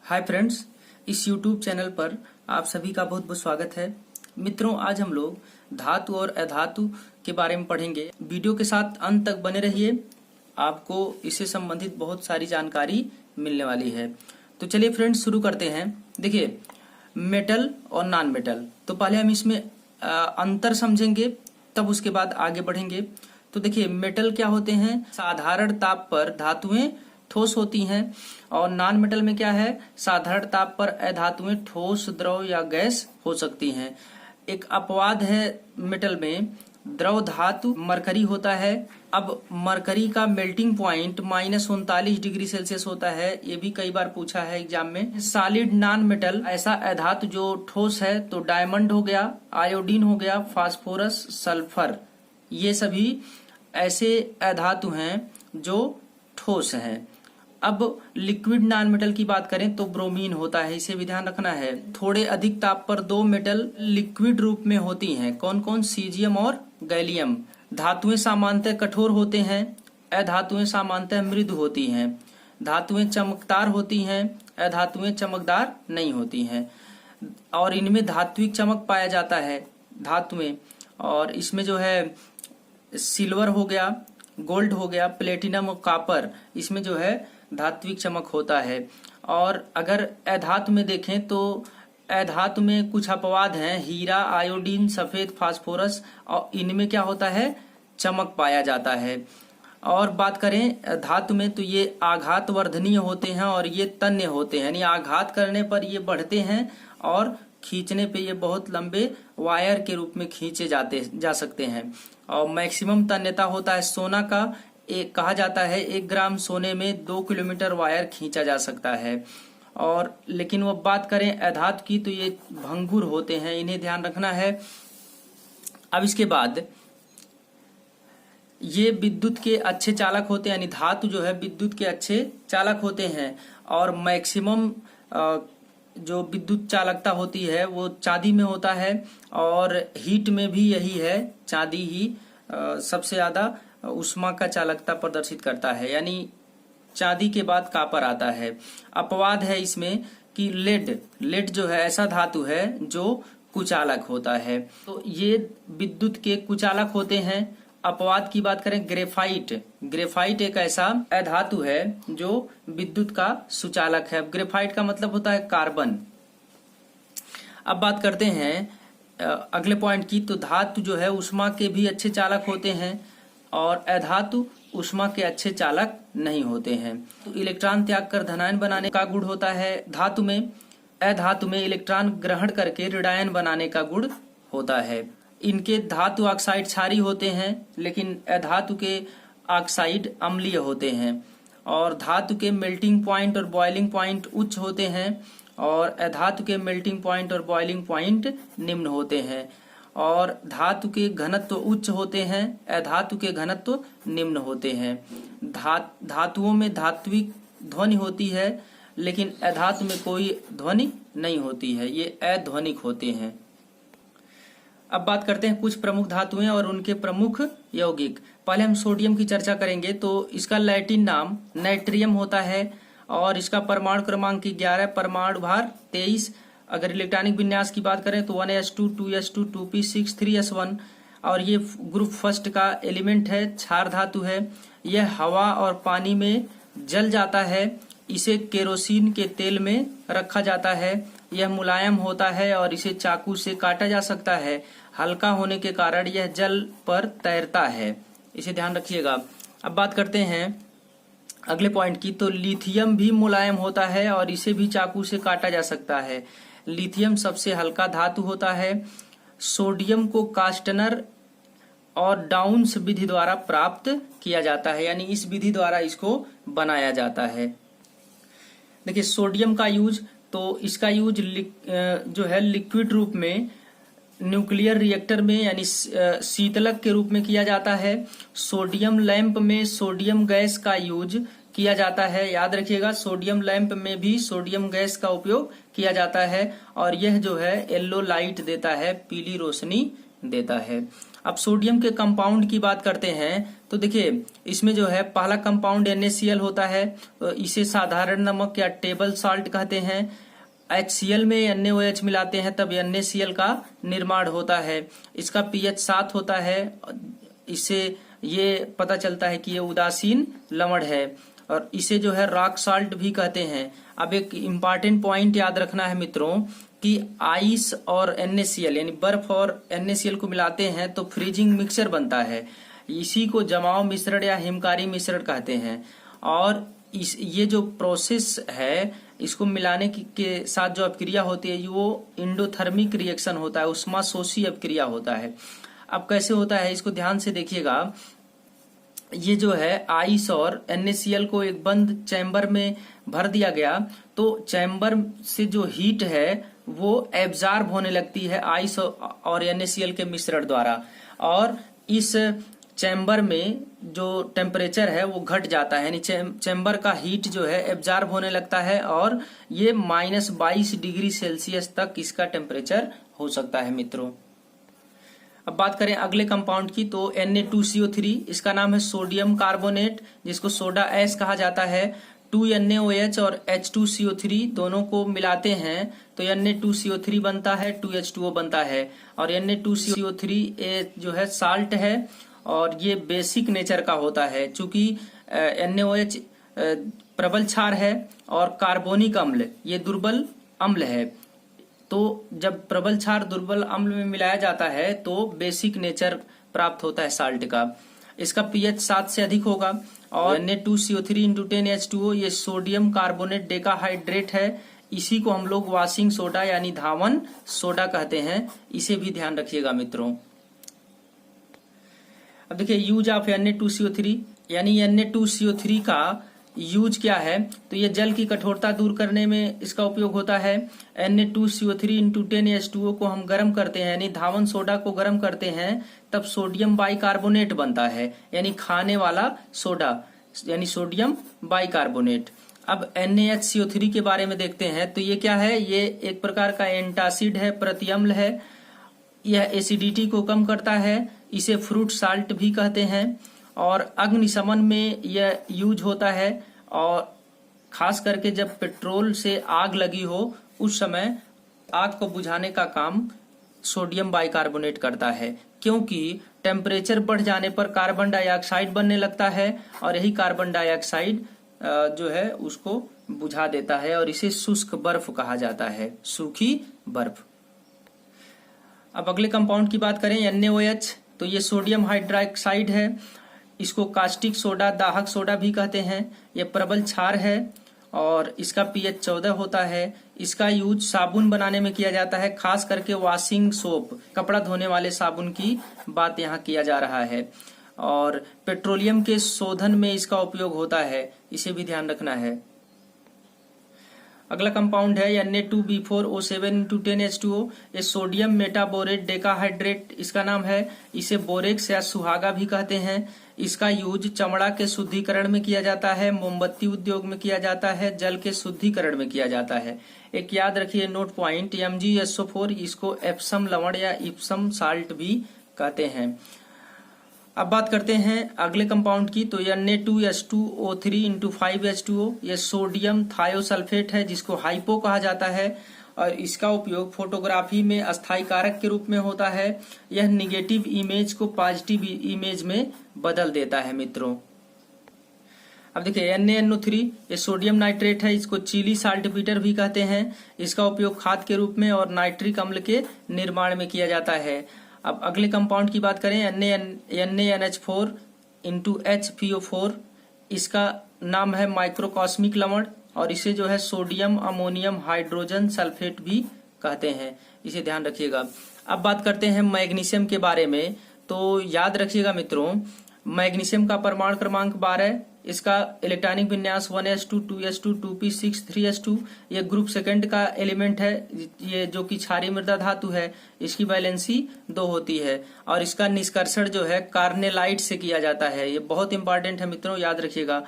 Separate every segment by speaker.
Speaker 1: Hi friends, इस YouTube channel पर आप सभी का बहुत बहुत स्वागत है। मित्रों, आज हम लोग धातु और अधातु के बारे में पढ़ेंगे। वीडियो के साथ अंत तक बने रहिए, आपको इससे संबंधित बहुत सारी जानकारी मिलने वाली है। तो चलिए फ्रेंड्स, शुरू करते हैं। देखिए, मेटल और नॉन मेटल, तो पहले हम इसमें अंतर समझेंगे, तब उसके बाद आगे बढ़ेंगे। तो देखिए, मेटल क्या होते हैं? साधारण ताप पर धातुएं ठोस होती हैं। और नॉन मेटल में क्या है? साधारण ताप पर अधातुएं ठोस, द्रव या गैस हो सकती हैं। एक अपवाद है मेटल में, द्रव धातु मरकरी होता है। अब मरकरी का मेल्टिंग पॉइंट -39 डिग्री सेल्सियस होता है, ये भी कई बार पूछा है एग्जाम में। सॉलिड नॉन मेटल, ऐसा अधातु जो ठोस है, तो डायमंड हो गया, आयोडीन हो गया, फास्फोरस, सल्फर, ये सभी ऐसे अधातु हैं जो ठोस हैं। अब लिक्विड नॉन मेटल की बात करें तो ब्रोमीन होता है, इसे भी ध्यान रखना है। थोड़े अधिक ताप पर दो मेटल लिक्विड रूप में होती हैं। कौन कौन? सीजियम और गैलियम। धातुएं सामान्यतः कठोर होते हैं, अधातुएं सामान्यतः मृदु होती हैं। धातुएं चमकदार होती हैं, अधातुएं चमकदार नहीं होती हैं। और इनमें धात्विक चमक पाया जाता है धातुएं। और इसमें जो है सिल्वर हो गया, गोल्ड हो गया, प्लेटिनम और कॉपर, इसमें जो है धात्विक चमक होता है। और अगर अधातु में देखें तो अधातु में कुछ अपवाद हैं, हीरा, आयोडीन, सफेद, फास्फोरस, और इनमें क्या होता है? चमक पाया जाता है। और बात करें धातु में तो ये आघात वर्धनीय होते हैं और ये तन्य होते हैं, यानी आघात करने पर ये बढ़ते हैं और खींचने पे ये बहुत लंबे वायर के रूप में खींचे जा सकते हैं। और मैक्सिमम तन्यता होता है सोना का, एक कहा जाता है 1 ग्राम सोने में 2 किलोमीटर वायर खींचा जा सकता है। और लेकिन वो बात करें अधातु की तो ये भंगुर होते हैं, इन्हें ध्यान रखना है। अब इसके बाद ये विद्युत के अच्छे चालक होते हैं, यानी धातु जो है विद्युत के अच्छे चालक होते हैं। और मैक्सिमम जो विद्युत चालकता होती है वो चांदी में होता है। और हीट में भी यही है, चांदी ही सबसे ज्यादा ऊष्मा का चालकता प्रदर्शित करता है, यानी चांदी के बाद कॉपर आता है। अपवाद है इसमें कि लेड जो है ऐसा धातु है जो कुचालक होता है। तो ये विद्युत के कुचालक होते हैं। अपवाद की बात करें, ग्रेफाइट एक ऐसा अधातु है जो विद्युत का सुचालक है। ग्रेफाइट का मतलब होता है कार्बन। अब बात करते हैं अगले पॉइंट की, तो धातु जो है ऊष्मा के भी अच्छे चालक होते हैं और अधातु ऊष्मा के अच्छे चालक नहीं होते हैं। तो इलेक्ट्रॉन त्याग कर धनायन बनाने का गुण होता है धातु में। अधातु में इलेक्ट्रॉन ग्रहण करके ऋणायन बनाने का गुण होता है। इनके धातु ऑक्साइड क्षारीय होते हैं, लेकिन अधातु के ऑक्साइड अम्लीय होते हैं। और धातु के मेल्टिंग पॉइंट और बॉइलिंग पॉइंट उच्च होते हैं और अधातु के मेल्टिंग पॉइंट और बॉइलिंग पॉइंट निम्न होते हैं। और धातु के घनत्व उच्च होते हैं, अधातु के घनत्व निम्न होते हैं। धातुओं में धात्विक ध्वनि होती है, लेकिन अधातु में कोई ध्वनि नहीं होती है, ये अध्वनिक होते हैं। अब बात करते हैं कुछ प्रमुख धातुएं और उनके प्रमुख यौगिक। पहले हम सोडियम की चर्चा करेंगे। तो इसका लैटिन नाम नाइट्रियम होता है और इसका परमाणु क्रमांक 11, परमाणु भार 23। अगर इलेक्ट्रॉनिक विन्यास की बात करें तो 1s2, 2s2, 2p6, 3s1। और ये ग्रुप फर्स्ट का एलिमेंट है, क्षार धातु है। यह हवा और पानी में जल जाता है। इसे केरोसिन के तेल में रखा जाता है। यह मुलायम होता है और इसे चाकू से काटा जा सकता है। हल्का होने के कारण यह जल पर तैरता है, इसे ध्यान रखिएगा। अब बात करते हैं अगले पॉइंट की, तो लिथियम भी मुलायम होता है और इसे भी चाकू से काटा जा सकता है। लिथियम सबसे हल्का धातु होता है। सोडियम को कास्टनर और डाउन्स विधि द्वारा प्राप्त किया जाता है, यानी इस विधि द्वारा इसको बनाया जाता है। देखिए, सोडियम का यूज, तो इसका यूज जो है लिक्विड रूप में न्यूक्लियर रिएक्टर में, यानी शीतलक के रूप में किया जाता है। सोडियम लैंप में सोडियम गैस का यूज किया जाता है, याद रखिएगा। सोडियम लैंप में भी सोडियम गैस का उपयोग किया जाता है और यह जो है येलो लाइट देता है, पीली रोशनी देता है। अब सोडियम के कंपाउंड की बात करते हैं तो देखिए इसमें जो है पहला कंपाउंड NaCl होता है, तो इसे साधारण नमक या टेबल साल्ट कहते हैं। HCl में NaOH मिलाते हैं तब NaCl का निर्माण होता है। इसका pH 7 होता है, इससे ये पता चलता है कि ये उदासीन लवण है, और इसे जो है रॉक साल्ट भी कहते हैं। अब एक इम्पॉर्टेंट पॉइंट याद रखना है मित्रों कि आइस और NaCl यानी बर्फ और NaCl को मिलाते हैं तो फ्रीजिंग मिक्सचर बनता है। इसी को जमाव मिश्रण या हिमकारी मिश्रण कहते हैं। और ये जो प्रोसेस है इसको मिलाने के साथ जो अपक्रिया होती है वो इंडोथर्मिक रिएक्शन होता है, उष्माशोषी अपक्रिया होता है। अब कैसे होता है इसको ध्यान से देखिएगा। ये जो है आइस और NaCl को एक बंद चैम्बर में भर दिया गया तो चैम्बर से जो हीट है वो एब्जॉर्ब होने लगती है आइस और NaCl के मिश्रण द्वारा, और इस चैम्बर में जो टेम्परेचर है वो घट जाता है, यानी चैम्बर का हीट जो है एब्जॉर्ब होने लगता है और ये -22 डिग्री सेल्सियस तक इसका टेम्परेचर हो सकता है मित्रों। अब बात करें अगले कंपाउंड की तो Na2CO3, इसका नाम है सोडियम कार्बोनेट जिसको सोडा ऐश कहा जाता है। 2NaOH और H2CO3 दोनों को मिलाते हैं तो Na2CO3 बनता है, 2H2O बनता है। और Na2CO3 जो है साल्ट है और ये बेसिक नेचर का होता है। चूंकि NaOH प्रबल क्षार है और कार्बोनिक अम्ल ये दुर्बल अम्ल है, तो जब प्रबल क्षार दुर्बल अम्ल में मिलाया जाता है तो बेसिक नेचर प्राप्त होता है साल्ट का। इसका pH 7 से अधिक होगा। और Na2CO3 × 10H2O ये सोडियम कार्बोनेट डेकाहाइड्रेट है, इसी को हम लोग वॉशिंग सोडा यानी धावन सोडा कहते हैं, इसे भी ध्यान रखिएगा मित्रों। अब देखिए यूज ऑफ Na2CO3 यानी Na2CO3 का यूज क्या है, तो ये जल की कठोरता दूर करने में इसका उपयोग होता है। Na2CO3 × 10H2O को हम गर्म करते हैं यानी धावन सोडा को गर्म करते हैं तब सोडियम बाइकार्बोनेट बनता है, यानी खाने वाला सोडा यानी सोडियम बाइकार्बोनेट। अब NaHCO3 के बारे में देखते हैं तो ये क्या है, ये एक प्रकार का एंटासिड है, प्रतिअम्ल है। यह एसिडिटी को कम करता है, इसे फ्रूट साल्ट भी कहते हैं। और अग्निशमन में यह यूज होता है, और खास करके जब पेट्रोल से आग लगी हो उस समय आग को बुझाने का काम सोडियम बाइकार्बोनेट करता है, क्योंकि टेम्परेचर बढ़ जाने पर कार्बन डाइऑक्साइड बनने लगता है और यही कार्बन डाइऑक्साइड जो है उसको बुझा देता है और इसे शुष्क बर्फ कहा जाता है, सूखी बर्फ। अब अगले कंपाउंड की बात करें NaOH, तो ये सोडियम हाइड्रोक्साइड है, इसको कास्टिक सोडा दाहक सोडा भी कहते हैं। यह प्रबल क्षार है और इसका pH 14 होता है। इसका यूज साबुन बनाने में किया जाता है, खास करके वॉशिंग सोप कपड़ा धोने वाले साबुन की बात यहाँ किया जा रहा है। और पेट्रोलियम के शोधन में इसका उपयोग होता है, इसे भी ध्यान रखना है। अगला कंपाउंड है Na2B4O7 × 10H2O, ये सोडियम मेटाबोरेट डेकाहाइड्रेट इसका नाम है। इसे बोरेक्स या सुहागा भी कहते हैं। इसका यूज चमड़ा के शुद्धिकरण में किया जाता है, मोमबत्ती उद्योग में किया जाता है, जल के शुद्धिकरण में किया जाता है। एक याद रखिए नोट पॉइंट, MgSO4 इसको एप्सम लवण या इप्सम साल्ट भी कहते हैं। अब बात करते हैं अगले कंपाउंड की, तो Na2H2O3 × 5H2O, यह सोडियम थायोसल्फेट है जिसको हाइपो कहा जाता है और इसका उपयोग फोटोग्राफी में अस्थायी कारक के रूप में होता है। यह निगेटिव इमेज को पॉजिटिव इमेज में बदल देता है मित्रों। अब देखिए NaNO3, ये सोडियम नाइट्रेट है, इसको चिली साल्ट बीटर भी कहते हैं। इसका उपयोग खाद के रूप में और नाइट्रिक अम्ल के निर्माण में किया जाता है। अब अगले कंपाउंड की बात करें NaNH4 × HPO4, इसका नाम है माइक्रोकॉस्मिक लवण और इसे जो है सोडियम अमोनियम हाइड्रोजन सल्फेट भी कहते हैं, इसे ध्यान रखिएगा। अब बात करते हैं मैग्नीशियम के बारे में, तो याद रखिएगा मित्रों मैग्नीशियम का परमाणु क्रमांक 12, इसका इलेक्ट्रॉनिक विन्यास 1s2 2s2 2p6 3s2। ये ग्रुप सेकंड का एलिमेंट है, ये जो कि क्षारीय मृदा धातु है, इसकी वैलेंसी 2 होती है और इसका निष्कर्षण जो है कार्नेलाइट से किया जाता है। ये बहुत इंपॉर्टेंट है मित्रों, याद रखिएगा।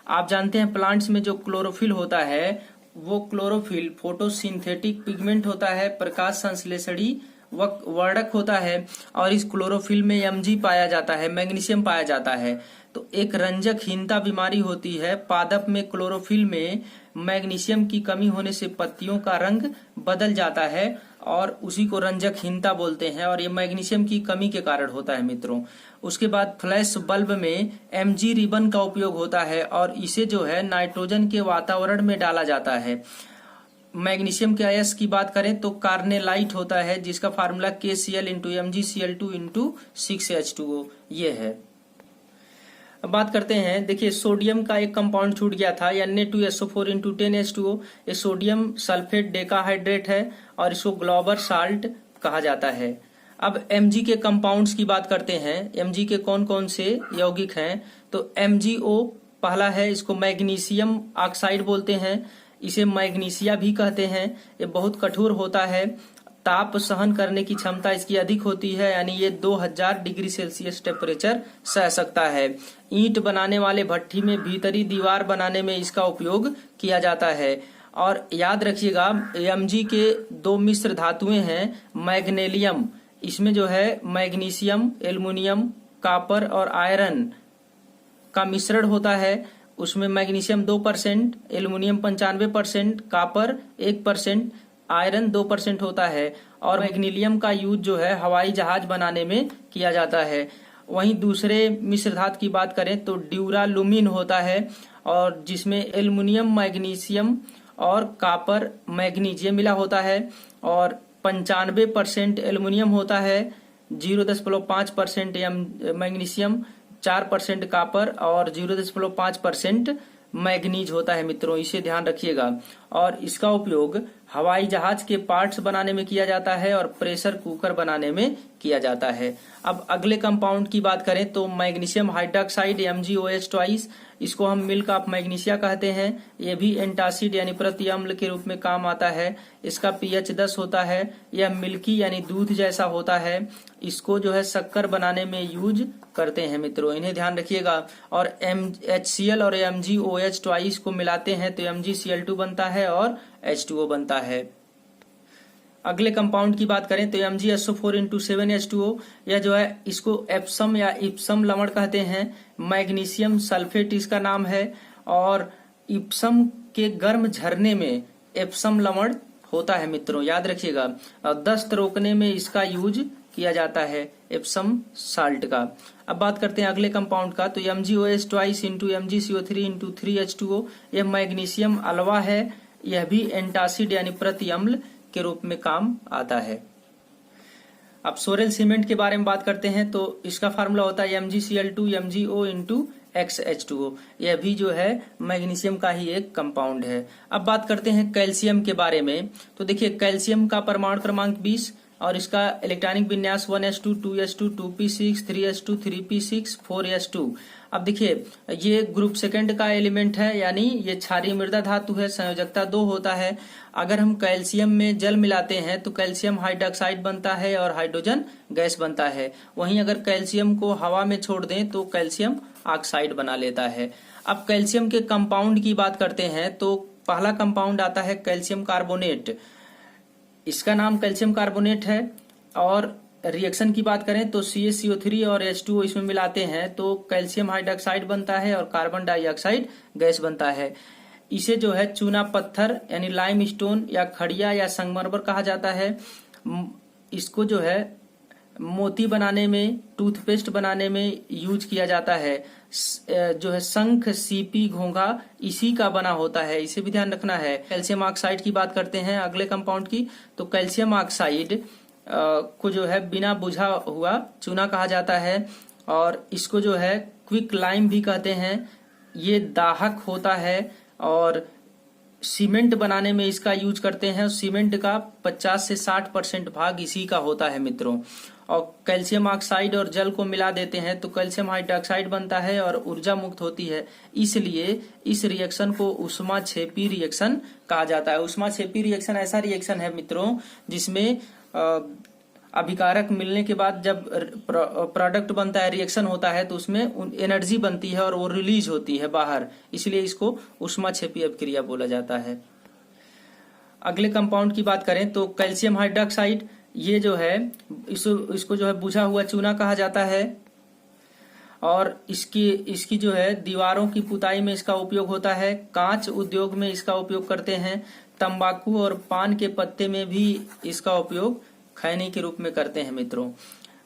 Speaker 1: आप जानते हैं प्लांट्स में जो क्लोरोफिल होता है वो क्लोरोफिल फोटोसिंथेटिक पिगमेंट होता है, प्रकाश संश्लेषणी वर्णक होता है और इस क्लोरोफिल में Mg पाया जाता है, मैग्नीशियम पाया जाता है। तो एक रंजकहीनता बीमारी होती है, पादप में क्लोरोफिल में मैग्नीशियम की कमी होने से पत्तियों का रंग बदल जाता है और उसी को रंजकहीनता बोलते हैं, और ये मैग्नीशियम की कमी के कारण होता है मित्रों। उसके बाद फ्लैश बल्ब में Mg रिबन का उपयोग होता है और इसे जो है नाइट्रोजन के वातावरण में डाला जाता है। मैग्नीशियम के अयस्क की बात करें तो कार्नेलाइट होता है, जिसका formula KCl into MgCl2 into 6H2O ये है। अब बात करते हैं, देखिए सोडियम का एक कंपाउंड छूट गया था, Na2SO4 इंटू 10H2O। ये सोडियम सल्फेट डेकाहाइड्रेट है और इसको ग्लोबर साल्ट कहा जाता है। अब Mg के कंपाउंड्स की बात करते हैं, Mg के कौन कौन से यौगिक हैं, तो MgO पहला है, इसको मैग्नीशियम ऑक्साइड बोलते हैं, इसे मैग्नीशिया भी कहते हैं। ये बहुत कठोर होता है, ताप सहन करने की क्षमता इसकी अधिक होती है, यानी ये 2000 डिग्री सेल्सियस टेम्परेचर सह सकता है। ईंट बनाने वाले भट्ठी में भीतरी दीवार बनाने में इसका उपयोग किया जाता है। और याद रखिएगा Mg के दो मिश्र धातुएं हैं, मैग्नेलियम, इसमें जो है मैग्नीशियम, एल्युमिनियम, कॉपर और आयरन का मिश्रण होता है। उसमें मैग्नीशियम 2%, एल्युमिनियम 95%, कॉपर 1%, आयरन 2% होता है। और मैग्नीशियम का यूज जो है हवाई जहाज बनाने में किया जाता है। वहीं दूसरे मिश्र धातु की बात करें तो ड्यूरालुमिन होता है, और जिसमें एल्युमिनियम, मैग्नीशियम और कॉपर मैग्नीशियम मिला होता है, और 95% एल्युमिनियम होता है, 0.5% मैग्नीशियम, 4% कॉपर और 0.5% मैग्नीज होता है मित्रों, इसे ध्यान रखिएगा। और इसका उपयोग हवाई जहाज के पार्ट्स बनाने में किया जाता है और प्रेशर कुकर बनाने में किया जाता है। अब अगले कंपाउंड की बात करें तो मैग्नीशियम हाइड्रोक्साइड MgOH2, इसको हम मिल्क ऑफ मैग्नीशिया कहते हैं। ये भी एंटासिड यानी प्रति अम्ल के रूप में काम आता है। इसका pH 10 होता है। यह मिल्की यानी दूध जैसा होता है। इसको जो है शक्कर बनाने में यूज करते हैं मित्रों, इन्हें ध्यान रखिएगा। और HCl और MgOH2 को मिलाते हैं तो MgCl2 बनता है और H2O बनता है। अगले कंपाउंड की बात करें तो MgSO4 इंटू 7H2O, यह जो है इसको एप्सम या इप्सम लवण कहते हैं। मैग्नीशियम सल्फेट इसका नाम है, और इप्सम के गर्म झरने में एप्सम लवण होता है मित्रों, याद रखिएगा। दस्त रोकने में इसका यूज किया जाता है एप्सम साल्ट का। अब बात करते हैं अगले कंपाउंड का तो MgOH2 into MgCO3 into 3H2O, यह मैग्नीशियम अल्वा है। यह भी एंटासिड यानी प्रति अम्ल के रूप में काम आता है। अब सोरेल सीमेंट के बारे में बात करते हैं तो इसका फार्मूला होता है MgCl2 MgO इंटू XH2O। यह भी जो है मैग्नीशियम का ही एक कंपाउंड है। अब बात करते हैं कैल्शियम के बारे में तो देखिए कैल्शियम का परमाणु क्रमांक 20 और इसका इलेक्ट्रॉनिक विन्यास 1s2 2s2 2p6 3s2 3p6 4s2। अब देखिए ये ग्रुप सेकंड का एलिमेंट है, यानी ये क्षारीय मृदा धातु है, संयोजकता 2 होता है। अगर हम कैल्शियम में जल मिलाते हैं तो कैल्शियम हाइड्रोक्साइड बनता है और हाइड्रोजन गैस बनता है। वहीं अगर कैल्शियम को हवा में छोड़ दें तो कैल्शियम ऑक्साइड बना लेता है। अब कैल्शियम के कंपाउंड की बात करते हैं तो पहला कंपाउंड आता है कैल्शियम कार्बोनेट, इसका नाम कैल्शियम कार्बोनेट है। और रिएक्शन की बात करें तो CaCO3 और H2O इसमें मिलाते हैं तो कैल्शियम हाइड्रोक्साइड बनता है और कार्बन डाइऑक्साइड गैस बनता है। इसे जो है चूना पत्थर यानी लाइम स्टोन या खड़िया या संगमरमर कहा जाता है। इसको जो है मोती बनाने में, टूथपेस्ट बनाने में यूज किया जाता है। जो है शंख, सीपी, घोंघा इसी का बना होता है, इसे भी ध्यान रखना है। कैल्शियम ऑक्साइड की बात करते हैं अगले कंपाउंड की तो कैल्शियम ऑक्साइड को जो है बिना बुझा हुआ चूना कहा जाता है और इसको जो है क्विक लाइम भी कहते हैं। ये दाहक होता है और सीमेंट बनाने में इसका यूज करते हैं। सीमेंट का 50 से 60% भाग इसी का होता है मित्रों। और कैल्शियम ऑक्साइड और जल को मिला देते हैं तो कैल्शियम हाइड्रोक्साइड बनता है और ऊर्जा मुक्त होती है। इसलिए इस रिएक्शन को ऊष्माक्षेपी रिएक्शन कहा जाता है। ऊष्माक्षेपी रिएक्शन ऐसा रिएक्शन है मित्रों जिसमें अभिकारक मिलने के बाद जब प्रोडक्ट बनता है, रिएक्शन होता है तो उसमें एनर्जी बनती है और वो रिलीज होती है बाहर, इसलिए इसको ऊष्माक्षेपी अभिक्रिया बोला जाता है। अगले कंपाउंड की बात करें तो कैल्शियम हाइड्रोक्साइड, ये जो है इसको जो है बुझा हुआ चूना कहा जाता है। और इसकी जो है दीवारों की पुताई में इसका उपयोग होता है। कांच उद्योग में इसका उपयोग करते हैं। तंबाकू और पान के पत्ते में भी इसका उपयोग खैनी के रूप में करते हैं मित्रों।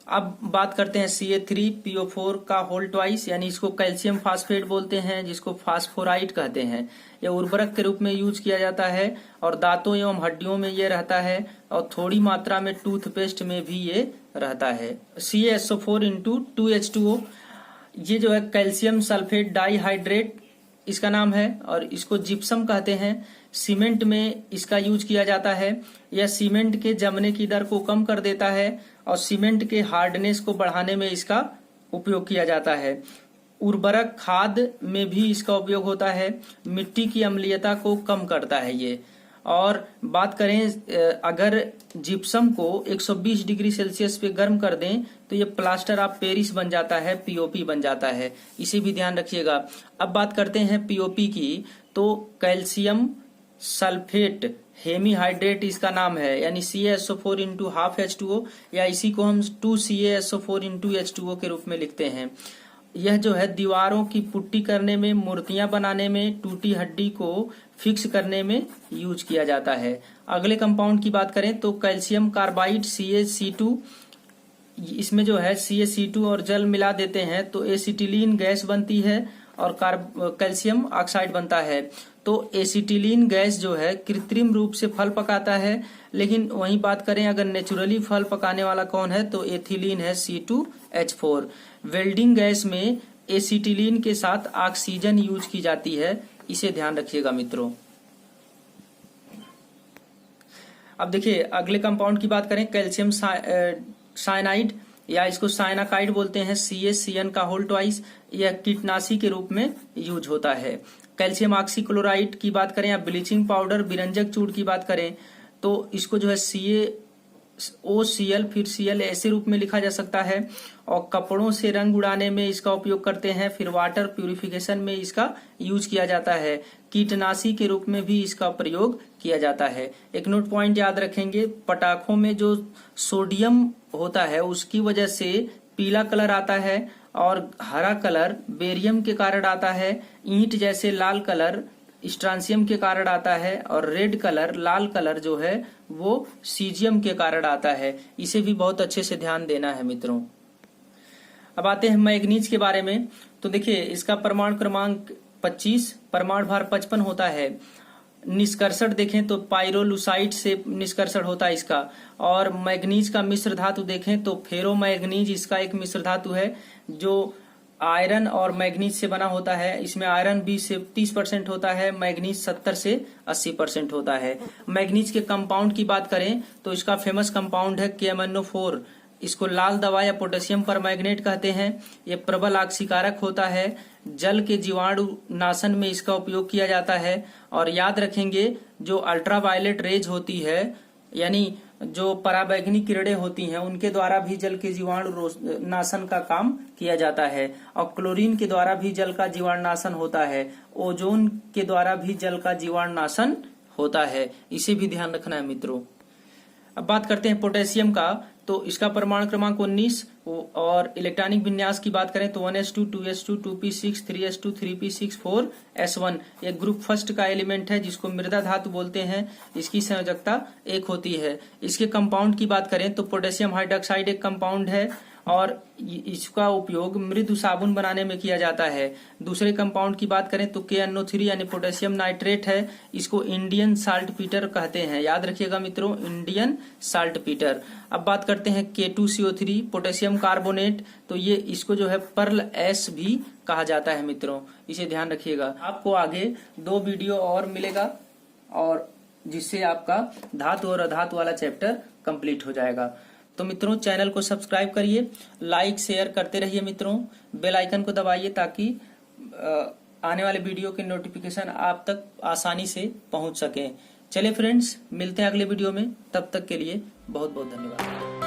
Speaker 1: अब बात करते हैं CA3PO4 का होल ट्वाइस, यानी इसको कैल्शियम फास्फेट बोलते हैं, जिसको फास्फोराइड कहते हैं। यह उर्वरक के रूप में यूज किया जाता है और दांतों एवं हड्डियों में ये रहता है और थोड़ी मात्रा में टूथपेस्ट में भी ये रहता है। CaSO4 × 2H2O, ये जो है कैल्शियम सल्फेट डाइहाइड्रेट इसका नाम है और इसको जिप्सम कहते हैं। सीमेंट में इसका यूज किया जाता है। यह सीमेंट के जमने की दर को कम कर देता है और सीमेंट के हार्डनेस को बढ़ाने में इसका उपयोग किया जाता है। उर्वरक खाद में भी इसका उपयोग होता है। मिट्टी की अम्लीयता को कम करता है ये। और बात करें अगर जिप्सम को 120 डिग्री सेल्सियस पे गर्म कर दें तो ये प्लास्टर ऑफ पेरिस बन जाता है, POP बन जाता है। इसे भी ध्यान रखिएगा। अब बात करते हैं POP की, तो कैल्शियम सल्फेट हेमीहाइड्रेट इसका नाम है, यानी CaSO4 × 12H2O, या इसी को हम 2CaSO4 × H2O के रूप में लिखते हैं। यह जो है दीवारों की पुट्टी करने में, मूर्तियां बनाने में, टूटी हड्डी को फिक्स करने में यूज किया जाता है। अगले कंपाउंड की बात करें तो कैल्शियम कार्बाइड CaC2, इसमें जो है CaC2 और जल मिला देते हैं तो एसिटिलीन गैस बनती है और कैल्शियम ऑक्साइड बनता है। तो एसिटिलीन गैस जो है कृत्रिम रूप से फल पकाता है, लेकिन वहीं बात करें अगर नेचुरली फल पकाने वाला कौन है तो एथिलीन है, C2H4। वेल्डिंग गैस में एसिटिलीन के साथ ऑक्सीजन यूज की जाती है, इसे ध्यान रखिएगा मित्रों। अब देखिए अगले कंपाउंड की बात करें, कैल्शियम साइनाइड या इसको साइनाकाइड बोलते हैं, CaCN का होल ट्वाइस। यह कीटनाशी के रूप में यूज होता है। कैल्शियम ऑक्सीक्लोराइड की बात करें या ब्लीचिंग पाउडर, विरंजक चूर्ण की बात करें तो इसको जो है CaOCl फिर Cl ऐसे रूप में लिखा जा सकता है। और कपड़ों से रंग उड़ाने में इसका उपयोग करते हैं। फिर वाटर प्यूरिफिकेशन में इसका यूज किया जाता है। कीटनाशी के रूप में भी इसका प्रयोग किया जाता है। एक नोट पॉइंट याद रखेंगे, पटाखों में जो सोडियम होता है उसकी वजह से पीला कलर आता है और हरा कलर बेरियम के कारण आता है। ईंट जैसे लाल कलर स्ट्रांसियम के कारण आता है और रेड कलर लाल कलर जो है वो सीजियम के कारण आता है। इसे भी बहुत अच्छे से ध्यान देना है मित्रों। अब आते हैं मैग्नीज के बारे में। तो देखिए इसका परमाणु क्रमांक 25, परमाणु भार 55 होता है। निष्कर्षण देखें तो पाइरोलुसाइड से निष्कर्षण होता है इसका। और मैग्नीज का मिश्र धातु देखें तो फेरोमैग्नीज इसका एक मिश्र धातु है जो आयरन और मैग्नीज से बना होता है। इसमें आयरन 20 से 30% होता है, मैग्नीज 70 से 80% होता है। मैग्नीज के कंपाउंड की बात करें तो इसका फेमस कंपाउंड है KMnO4। इसको लाल दवा या पोटेशियम परमैंगनेट कहते हैं। ये प्रबल आक्सीकारक होता है। जल के जीवाणु नाशन में इसका उपयोग किया जाता है। और याद रखेंगे जो अल्ट्रावायलेट रेज होती है, यानी जो पराबैंगनी किरणें होती हैं, उनके द्वारा भी जल के जीवाणु नाशन का काम किया जाता है। और क्लोरीन के द्वारा भी जल का जीवाणु नाशन होता है। ओजोन के द्वारा भी जल का जीवाणु नाशन होता है। इसे भी ध्यान रखना है मित्रों। अब बात करते हैं पोटेशियम का, तो इसका परमाणु क्रमांक 19 और इलेक्ट्रॉनिक विन्यास की बात करें तो 1s2 2s2 2p6 3s2 3p6 4s1। ये ग्रुप फर्स्ट का एलिमेंट है जिसको मृदा धातु बोलते हैं। इसकी संयोजकता 1 होती है। इसके कंपाउंड की बात करें तो पोटेशियम हाइड्रोक्साइड एक कंपाउंड है और इसका उपयोग मृदु साबुन बनाने में किया जाता है। दूसरे कंपाउंड की बात करें तो KNO3 यानी पोटेशियम नाइट्रेट है। इसको इंडियन साल्ट पीटर कहते हैं। याद रखिएगा मित्रों, इंडियन साल्ट पीटर। अब बात करते हैं K2CO3 पोटेशियम कार्बोनेट। तो ये इसको जो है पर्ल एस भी कहा जाता है मित्रों, इसे ध्यान रखिएगा। आपको आगे 2 वीडियो और मिलेगा और जिससे आपका धातु और अधातु वाला चैप्टर कंप्लीट हो जाएगा। तो मित्रों चैनल को सब्सक्राइब करिए, लाइक शेयर करते रहिए मित्रों, बेल आइकन को दबाइए ताकि आने वाले वीडियो के नोटिफिकेशन आप तक आसानी से पहुंच सके। चलिए फ्रेंड्स, मिलते हैं अगले वीडियो में। तब तक के लिए बहुत बहुत धन्यवाद।